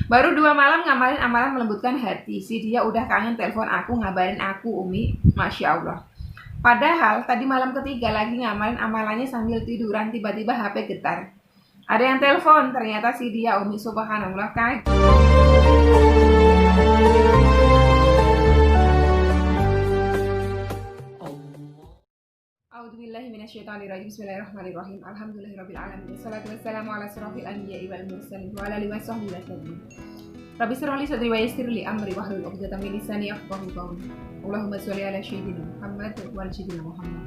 Baru 2 malam ngamalin amalan melembutkan hati. Si dia udah kangen telepon aku, ngabarin aku, Umi. Masya Allah. Padahal tadi malam ketiga lagi ngamalin amalannya sambil tiduran, tiba-tiba HP getar. Ada yang telepon, ternyata si dia, Umi. Subhanallah, kaget. A'udzubillahi minasyaitonirrajim. Bismillahirrahmanirrahim. Alhamdulillahirabbil alamin. Wassalatu wassalamu ala asyrofil anbiya'i wal mursalin wa ala alihi washabbihi wasallam. Rabbi shrah li sadri wa yassir li amri wahlul 'uqdatam min lisani yafqahu qawli. Allahumma shalli ala sayyidina Muhammad wa ala sayyidina Muhammad.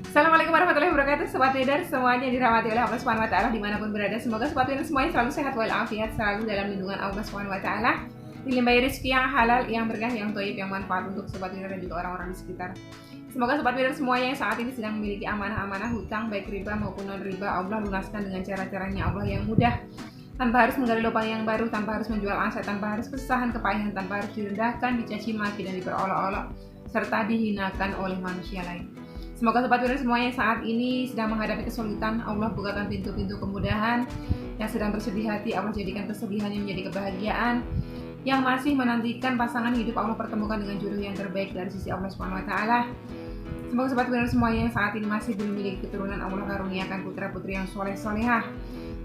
Assalamualaikum warahmatullahi wabarakatuh. Sobat Leader semuanya dirahmati oleh Allah Subhanahu wa taala dimanapun berada. Semoga sobat Leader semuanya selalu sehat walafiat, selalu dalam lindungan Allah Subhanahu wa taala. Dilimpahi rezeki yang halal, yang berkah, yang thayyib, yang manfaat untuk sobat Leader dan juga orang-orang di sekitar. Semoga sobat Leader semuanya yang saat ini sedang memiliki amanah-amanah hutang baik riba maupun non riba, Allah lunaskan dengan cara-caranya Allah yang mudah, tanpa harus menggali lubang yang baru, tanpa harus menjual aset, tanpa harus kesusahan, kepayahan, tanpa harus direndahkan, dicaci maki dan diperolok-olok serta dihinakan oleh manusia lain. Semoga sobat Leader semuanya yang saat ini sedang menghadapi kesulitan, Allah bukakan pintu-pintu kemudahan. Yang sedang bersedih hati, Allah jadikan kesedihannya menjadi kebahagiaan. Yang masih menantikan pasangan hidup, Allah pertemukan dengan jodoh yang terbaik dari sisi Allah Subhanahu wa taala. Semoga sobat Leader semuanya yang saat ini masih belum memiliki keturunan, Allah karuniakan putra-putri yang soleh-solehah.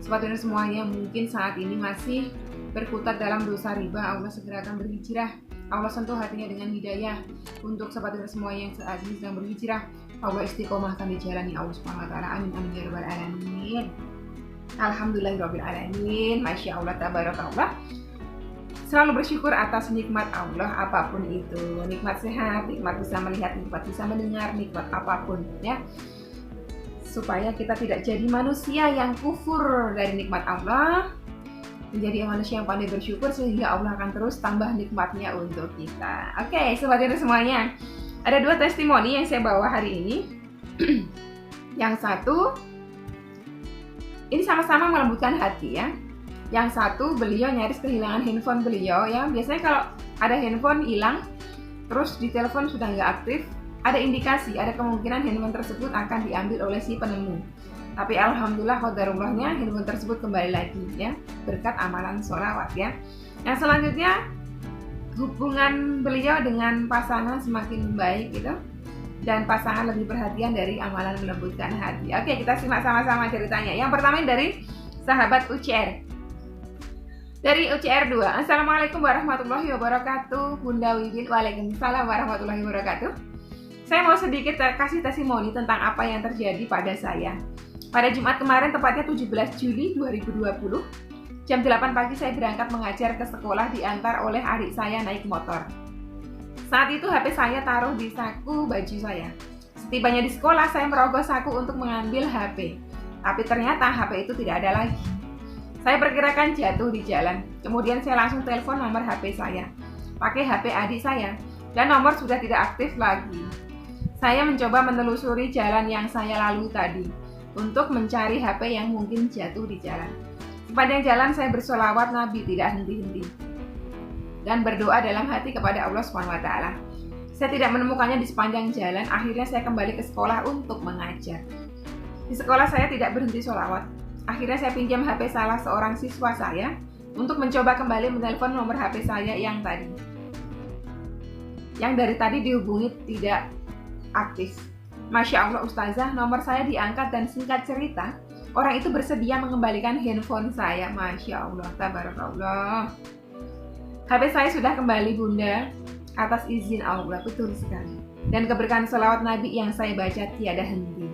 Sobat Leader semuanya mungkin saat ini masih berkutat dalam dosa riba, Allah segera akan berhijrah. Allah sentuh hatinya dengan hidayah. Untuk sobat Leader semuanya yang saat ini sedang berhijrah, Allah istiqomahkan di jalan ya Allah Subhanahu wa taala. Amin amin ya rabbal alamin. Alhamdulillahirabbil alamin. Masya Allah, tabarakallah. Selalu bersyukur atas nikmat Allah apapun itu, nikmat sehat, nikmat bisa melihat, nikmat bisa mendengar, nikmat apapun ya. Supaya kita tidak jadi manusia yang kufur dari nikmat Allah, menjadi manusia yang pandai bersyukur sehingga Allah akan terus tambah nikmatnya untuk kita. Oke, sobat Leader semuanya, ada 2 testimoni yang saya bawa hari ini. Yang satu, ini sama-sama melembutkan hati ya. Yang satu, beliau nyaris kehilangan handphone beliau ya. Biasanya kalau ada handphone hilang, terus di telepon sudah nggak aktif, ada indikasi, ada kemungkinan handphone tersebut akan diambil oleh si penemu. Tapi alhamdulillah qadarullahnya handphone tersebut kembali lagi ya, berkat amalan sholawat ya. Yang selanjutnya, hubungan beliau dengan pasangan semakin baik gitu, dan pasangan lebih perhatian dari amalan melembutkan hati. Oke, kita simak sama-sama ceritanya. Yang pertama dari sahabat UCR. Dari UCR 2, Assalamualaikum warahmatullahi wabarakatuh. Bunda Wiwin, waalaikumsalam warahmatullahi wabarakatuh. Saya mau sedikit kasih testimoni tentang apa yang terjadi pada saya. Pada Jumat kemarin, tepatnya 17 Juli 2020, jam 8 pagi saya berangkat mengajar ke sekolah diantar oleh adik saya naik motor. Saat itu HP saya taruh di saku baju saya. Setibanya di sekolah, saya merogoh saku untuk mengambil HP. Tapi ternyata HP itu tidak ada lagi. Saya perkirakan jatuh di jalan. Kemudian saya langsung telepon nomor HP saya. Pakai HP adik saya. Dan nomor sudah tidak aktif lagi. Saya mencoba menelusuri jalan yang saya lalui tadi untuk mencari HP yang mungkin jatuh di jalan. Sepanjang jalan saya bersolawat Nabi tidak henti-henti dan berdoa dalam hati kepada Allah SWT. Saya tidak menemukannya di sepanjang jalan. Akhirnya saya kembali ke sekolah untuk mengajar. Di sekolah saya tidak berhenti sholawat. Akhirnya saya pinjam HP salah seorang siswa saya untuk mencoba kembali menelpon nomor HP saya yang dari tadi dihubungi tidak aktif. Masya Allah Ustazah, nomor saya diangkat dan singkat cerita, orang itu bersedia mengembalikan handphone saya. Masya Allah, tabarakallah. HP saya sudah kembali Bunda, atas izin Allah, betul sekali. Dan keberkahan selawat Nabi yang saya baca tiada henti.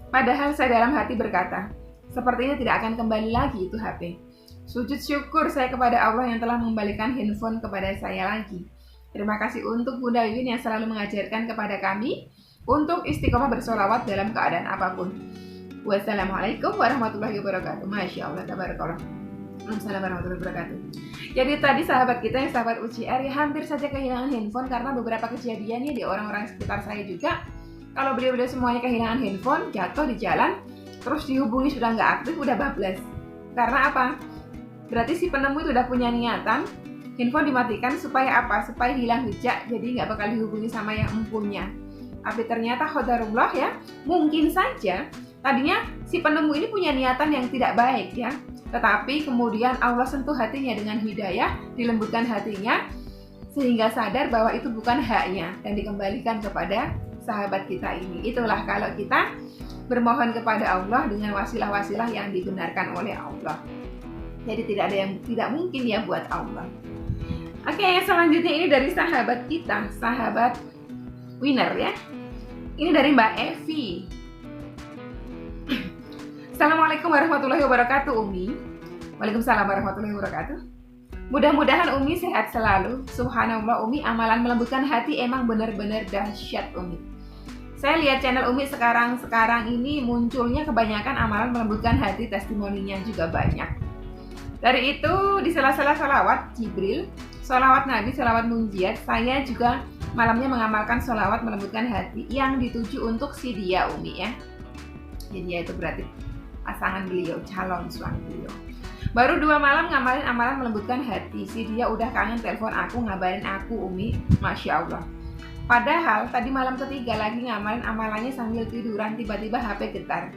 Padahal saya dalam hati berkata, sepertinya tidak akan kembali lagi itu HP. Sujud syukur saya kepada Allah yang telah mengembalikan handphone kepada saya lagi. Terima kasih untuk Bunda Wiwin yang selalu mengajarkan kepada kami untuk istiqomah bersolawat dalam keadaan apapun. Wassalamualaikum warahmatullahi wabarakatuh. Masya Allah, tabarakallah. Assalamualaikum warahmatullahi wabarakatuh. Jadi tadi sahabat kita yang sahabat UCR ya hampir saja kehilangan handphone karena beberapa kejadiannya di orang-orang sekitar saya juga. Kalau beliau-beliau semuanya kehilangan handphone, jatuh di jalan, terus dihubungi sudah nggak aktif, udah bablas. Karena apa? Berarti si penemu itu udah punya niatan, handphone dimatikan supaya apa? Supaya hilang jejak, jadi nggak bakal dihubungi sama yang empunya. Tapi ternyata qadarullah ya, mungkin saja tadinya si penemu ini punya niatan yang tidak baik ya. Tetapi kemudian Allah sentuh hatinya dengan hidayah, dilembutkan hatinya, sehingga sadar bahwa itu bukan haknya dan dikembalikan kepada sahabat kita ini. Itulah kalau kita bermohon kepada Allah dengan wasilah-wasilah yang dibenarkan oleh Allah. Jadi tidak ada yang tidak mungkin ya buat Allah. Oke, selanjutnya ini dari sahabat kita, sahabat winner ya. Ini dari Mbak Evi. Assalamualaikum warahmatullahi wabarakatuh Umi. Waalaikumsalam warahmatullahi wabarakatuh. Mudah-mudahan Umi sehat selalu. Subhanallah Umi, amalan melembutkan hati emang benar-benar dahsyat Umi. Saya lihat channel Umi sekarang ini munculnya kebanyakan amalan melembutkan hati, testimoninya juga banyak. Dari itu di sela-sela sholawat Jibril, sholawat Nabi, sholawat munjiat, saya juga malamnya mengamalkan sholawat melembutkan hati yang dituju untuk si dia Umi ya. Jadi ya itu berarti pasangan beliau, calon suami beliau. Baru 2 malam ngamalin amalan melembutkan hati. Si dia udah kangen telepon aku, ngabarin aku Umi. Masya Allah. Padahal tadi malam ketiga lagi ngamalin amalannya sambil tiduran, tiba-tiba HP getar.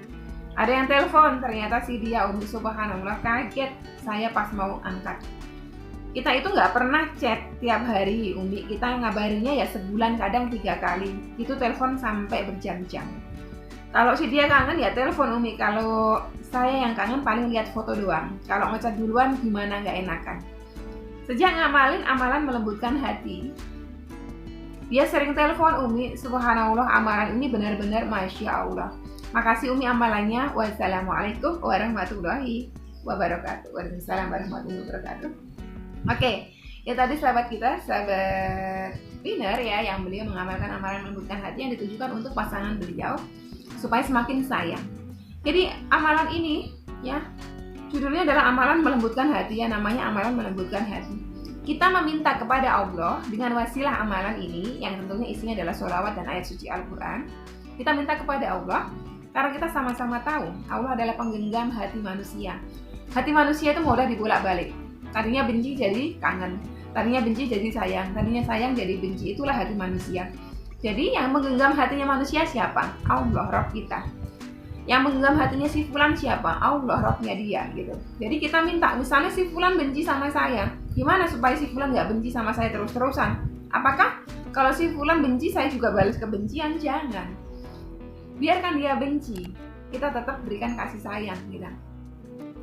Ada yang telepon, ternyata si dia Umi. Subhanallah, kaget saya pas mau angkat. Kita itu nggak pernah chat tiap hari Umi. Kita ngabarinnya ya sebulan kadang 3 kali. Itu telepon sampai berjam-jam. Kalau si dia kangen ya telepon Umi. Kalau saya yang kangen paling lihat foto doang. Kalau ngechat duluan gimana nggak enakan. Sejak ngamalin amalan melembutkan hati, dia sering telepon Umi. Subhanallah, amalan ini benar-benar Masya Allah. Makasih Umi amalannya. Wassalamualaikum warahmatullahi wabarakatuh. Waalaikumsalam warahmatullahi wabarakatuh. Oke, ya tadi sahabat kita, sahabat winner ya, yang beliau mengamalkan amalan melembutkan hati yang ditujukan untuk pasangan beliau supaya semakin sayang. Jadi amalan ini ya, judulnya adalah amalan melembutkan hati ya, namanya amalan melembutkan hati. Kita meminta kepada Allah dengan wasilah amalan ini yang tentunya isinya adalah sholawat dan ayat suci Al-Quran. Kita minta kepada Allah karena kita sama-sama tahu Allah adalah penggenggam hati manusia. Hati manusia itu mudah dibolak-balik. Tadinya benci jadi kangen, tadinya benci jadi sayang, tadinya sayang jadi benci. Itulah hati manusia. Jadi yang menggenggam hatinya manusia siapa? Allah, Rabb kita. Yang menggenggam hatinya si fulan siapa? Allah, Rabbnya dia gitu. Jadi kita minta, misalnya si fulan benci sama saya, gimana supaya si fulan nggak benci sama saya terus-terusan? Apakah kalau si fulan benci saya juga balas kebencian? Jangan. Biarkan dia benci, kita tetap berikan kasih sayang gitu.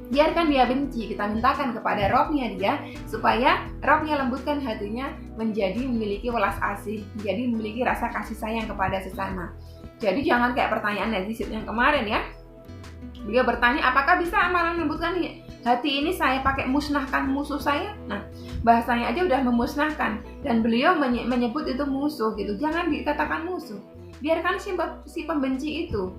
Biarkan dia benci, kita mintakan kepada Rabbnya dia supaya Rabbnya lembutkan hatinya menjadi memiliki welas asih, menjadi memiliki rasa kasih sayang kepada sesama. Jadi jangan kayak pertanyaan netizen yang kemarin ya. Beliau bertanya, apakah bisa amalan melembutkan hati ini saya pakai musnahkan musuh saya? Nah, bahasanya aja udah memusnahkan dan beliau menyebut itu musuh gitu. Jangan dikatakan musuh. Biarkan si pembenci itu.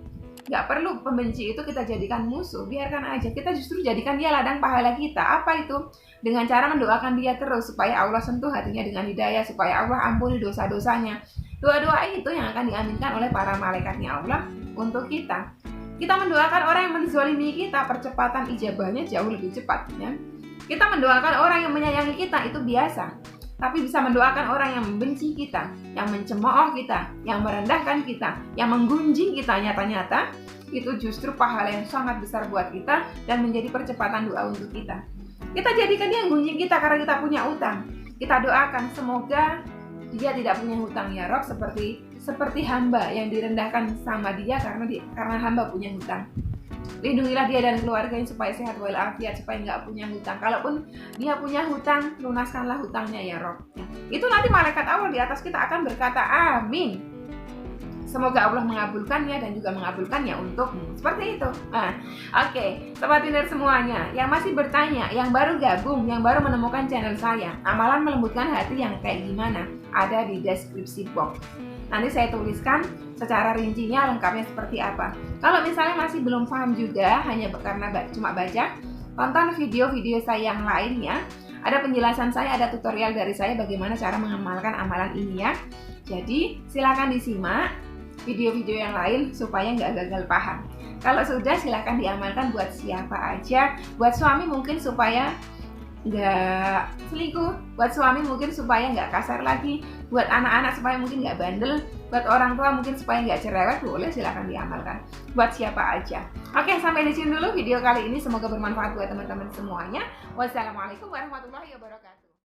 Gak perlu pembenci itu kita jadikan musuh, biarkan aja. Kita justru jadikan dia ladang pahala kita. Apa itu? Dengan cara mendoakan dia terus supaya Allah sentuh hatinya dengan hidayah, supaya Allah ampuni dosa-dosanya. Doa-doa itu yang akan diaminkan oleh para malaikatnya Allah untuk kita. Kita mendoakan orang yang menzalimi kita, percepatan ijabahnya jauh lebih cepat ya. Kita mendoakan orang yang menyayangi kita itu biasa. Tapi bisa mendoakan orang yang membenci kita, yang mencemooh kita, yang merendahkan kita, yang menggunjing kita nyata-nyata, itu justru pahala yang sangat besar buat kita dan menjadi percepatan doa untuk kita. Kita jadikan dia yang gunjing kita karena kita punya utang. Kita doakan semoga dia tidak punya hutang ya Rob, seperti hamba yang direndahkan sama dia karena hamba punya hutang. Lindungilah dia dan keluarganya supaya sehat walafiat, supaya nggak punya hutang. Kalaupun dia punya hutang, lunaskanlah hutangnya ya Rob. Itu nanti malaikat Allah di atas kita akan berkata amin. Semoga Allah mengabulkannya dan juga mengabulkannya untukmu. Seperti itu. Oke, sobat winner semuanya yang masih bertanya, yang baru gabung, yang baru menemukan channel saya, amalan melembutkan hati yang kayak gimana? Ada di deskripsi box. Nanti saya tuliskan secara rincinya lengkapnya seperti apa. Kalau misalnya masih belum paham juga, hanya karena cuma baca, tonton video-video saya yang lainnya. Ada penjelasan saya, ada tutorial dari saya bagaimana cara mengamalkan amalan ini ya. Jadi silakan disimak video-video yang lain supaya nggak gagal paham. Kalau sudah silakan diamalkan buat siapa aja. Buat suami mungkin supaya nggak selingkuh, buat suami mungkin supaya nggak kasar lagi, buat anak-anak supaya mungkin nggak bandel, buat orang tua mungkin supaya nggak cerewet, boleh silahkan diamalkan buat siapa aja. Oke, sampai di sini dulu video kali ini, semoga bermanfaat buat teman-teman semuanya. Wassalamualaikum warahmatullahi wabarakatuh.